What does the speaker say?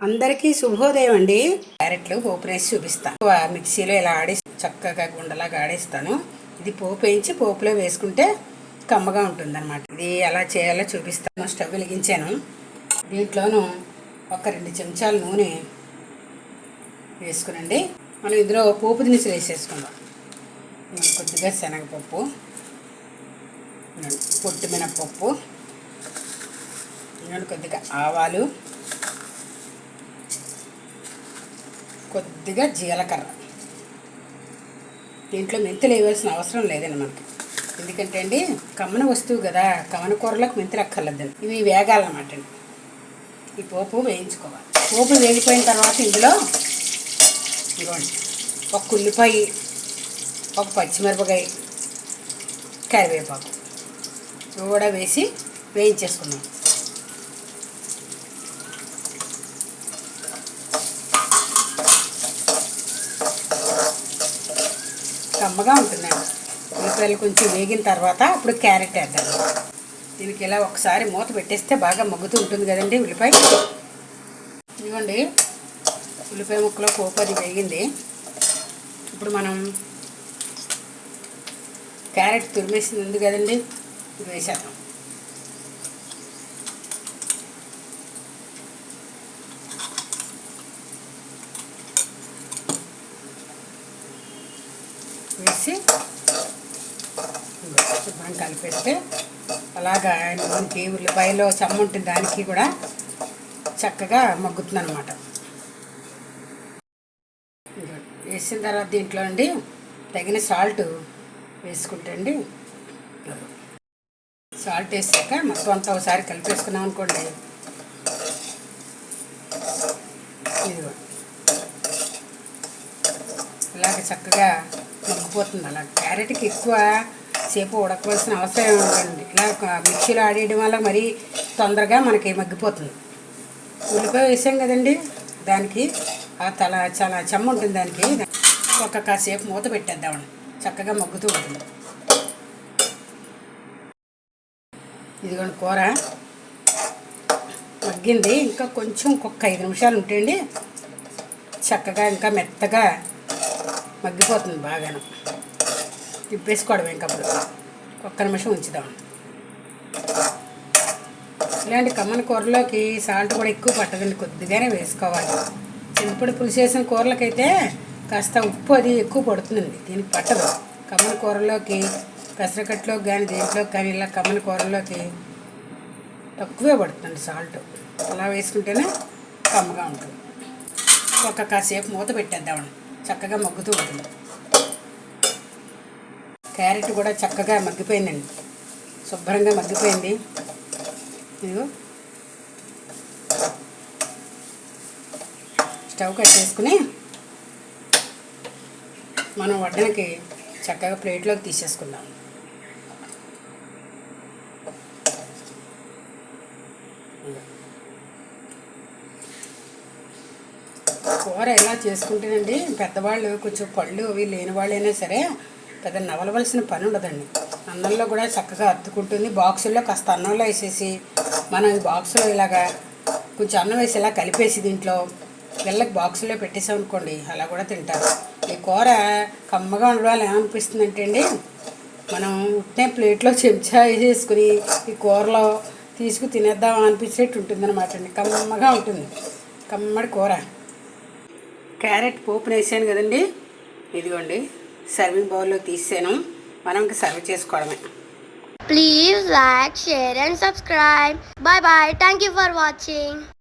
అందరికీ శుభోదయం అండి. క్యారెట్లు పోపు వేసి చూపిస్తాను. మిక్సీలో ఇలా చక్కగా గుండలాగా ఆడేస్తాను. ఇది పోపు వేయించి పోపులో వేసుకుంటే కమ్మగా ఉంటుంది అనమాట. ఇది ఎలా చేయాలో చూపిస్తాను. స్టవ్ వెలిగించాను. దీంట్లోనూ ఒక 2 చెంచాల నూనె వేసుకునండి. మనం ఇందులో పోపు దినుసులు వేసేసుకుందాం. కొద్దిగా శనగపప్పు, పొట్టు మినపప్పు, కొద్దిగా ఆవాలు, కొద్దిగా జీలకర్ర. దీంట్లో మెంతులు వేయాల్సిన అవసరం లేదండి మనకి. ఎందుకంటే అండి కమ్మన వస్తువు కదా, కమ్మన కూరలకు మెంతులు అక్కర్లేదండి. ఇవి వేగాలన్నమాట అండి. ఈ పోపు వేయించుకోవాలి. పోపు వేగిపోయిన తర్వాత ఇందులో ఇవ్వండి ఒక ఉల్లిపాయ, ఒక పచ్చిమిరపకాయ, కరివేపాకు ఇవి కూడా వేసి వేయించేసుకున్నాం. కమ్మగా ఉంటుందండి. ఉల్లిపాయలు కొంచెం వేగిన తర్వాత అప్పుడు క్యారెట్ వేద్దాం. దీనికి ఇలా ఒకసారి మూత పెట్టేస్తే బాగా మగ్గుతూ ఉంటుంది కదండి ఉల్లిపాయ. ఇదిగోండి ఉల్లిపాయ ముక్కలో పోపు అది వేగింది. ఇప్పుడు మనం క్యారెట్ తురిమేసింది ఉంది కదండి, ఇది వేసేద్దాం. వేసి శుభ్రం కలిపేస్తే అలాగా మనకి ఉల్లిపాయలో చెమ్మ ఉంటుంది, దానికి కూడా చక్కగా మగ్గుతుంది అనమాట. వేసిన తర్వాత దీంట్లో అండి తగిన సాల్ట్ వేసుకుంటే అండి, సాల్ట్ వేసాక మొత్తం అంతా ఒకసారి కలిపేసుకున్నాం అనుకోండి. ఇదిగో ఇలాగ చక్కగా మగ్గిపోతుంది. అలా క్యారెట్కి ఎక్కువ సేపు ఉడకవలసిన అవసరం ఉండదండి. ఇలా మిక్సీలో ఆడేయడం వల్ల మరీ తొందరగా మనకి మగ్గిపోతుంది. ఉల్లిపాయ వేసాం కదండి, దానికి చాలా చెమ్మ ఉంటుంది. దానికి ఒక కాసేపు మూత పెట్టేద్దామండి, చక్కగా మగ్గుతూ ఉంటుంది. ఇదిగోండి కూర మగ్గింది. ఇంకా కొంచెం ఇంకొక 5 నిమిషాలు ఉంటేయండి చక్కగా ఇంకా మెత్తగా మగ్గిపోతుంది. బాగాను తిప్పేసుకోవడం. ఇంకప్పుడు ఒక్క నిమిషం ఉంచుదాం. ఇలాంటి కమ్మని కూరలోకి సాల్ట్ కూడా ఎక్కువ పట్టదండి, కొద్దిగానే వేసుకోవాలి. చింతపొడి పులుసు వేసిన కూరలకైతే కాస్త ఉప్పు అది ఎక్కువ పడుతుందండి, దీనికి పట్టదు. కమ్మని కూరలోకి పెసరకట్లోకి కానీ దేంట్లోకి కానీ ఇలా కమ్మని కూరలోకి తక్కువే పడుతుందండి సాల్ట్. అలా వేసుకుంటేనే కమ్మగా ఉంటుంది. ఒక కాసేపు మూత పెట్టేద్దామండి, చక్కగా మగ్గుతూ ఉంటుంది. క్యారెట్ కూడా చక్కగా మగ్గిపోయిందండి, శుభ్రంగా మగ్గిపోయింది. ఇదిగో స్టవ్ కట్టేసుకుని మనం వడ్డనకి చక్కగా ప్లేట్లోకి తీసేసుకుందాం. కూర ఎలా చేసుకుంటేనండి పెద్దవాళ్ళు కొంచెం పళ్ళు అవి లేని వాళ్ళైనా సరే పెద్ద నవలవలసిన పని ఉండదండి. అన్నంలో కూడా చక్కగా అత్తుకుంటుంది. బాక్సుల్లో కాస్త అన్నంలో వేసేసి మనం ఈ బాక్సులో ఇలాగా కొంచెం అన్నం వేసి ఇలా కలిపేసి దీంట్లో పిల్లలకి బాక్సుల్లో పెట్టేసామనుకోండి, అలా కూడా తింటారు. ఈ కూర కమ్మగా ఉండడం ఏమనిపిస్తుంది అంటే అండి, మనం ఉట్టే ప్లేట్లో చెంచా వేసేసుకుని ఈ కూరలో తీసుకు తినేద్దాం అనిపించేట్టు ఉంటుంది అనమాట అండి. కమ్మగా ఉంటుంది, కమ్మడి కూర. క్యారెట్ పోపు వేసాను కదండి, ఇదిగోండి సర్వింగ్ బౌల్లో తీసాను. మనం ఇంకా సర్వ్ చేసుకోవడమే. Please like, share and subscribe. Bye bye. Thank you for watching.